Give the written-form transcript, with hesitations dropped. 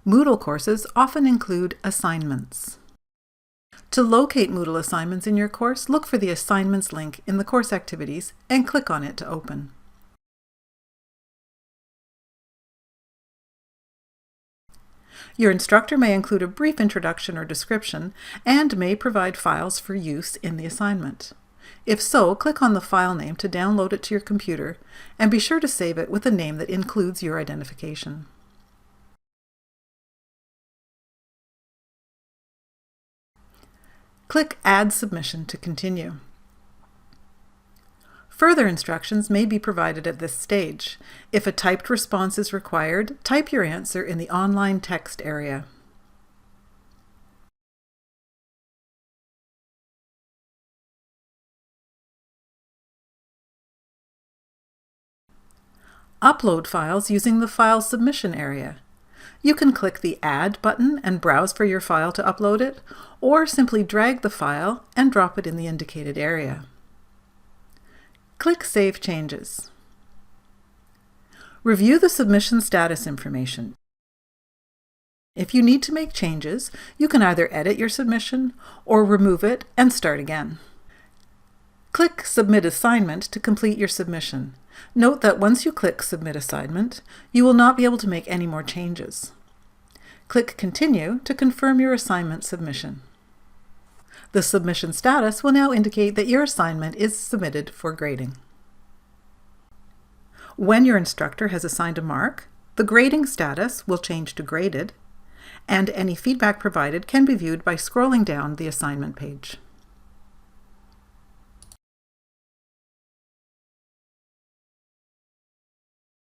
Moodle courses often include assignments. To locate Moodle assignments in your course, look for the Assignments link in the course activities and click on it to open. Your instructor may include a brief introduction or description and may provide files for use in the assignment. If so, click on the file name to download it to your computer and be sure to save it with a name that includes your identification. Click Add Submission to continue. Further instructions may be provided at this stage. If a typed response is required, type your answer in the online text area. Upload files using the File Submission area. You can click the Add button and browse for your file to upload it, or simply drag the file and drop it in the indicated area. Click Save Changes. Review the submission status information. If you need to make changes, you can either edit your submission or remove it and start again. Click Submit Assignment to complete your submission. Note that once you click Submit Assignment, you will not be able to make any more changes. Click Continue to confirm your assignment submission. The submission status will now indicate that your assignment is submitted for grading. When your instructor has assigned a mark, the grading status will change to Graded, and any feedback provided can be viewed by scrolling down the assignment page.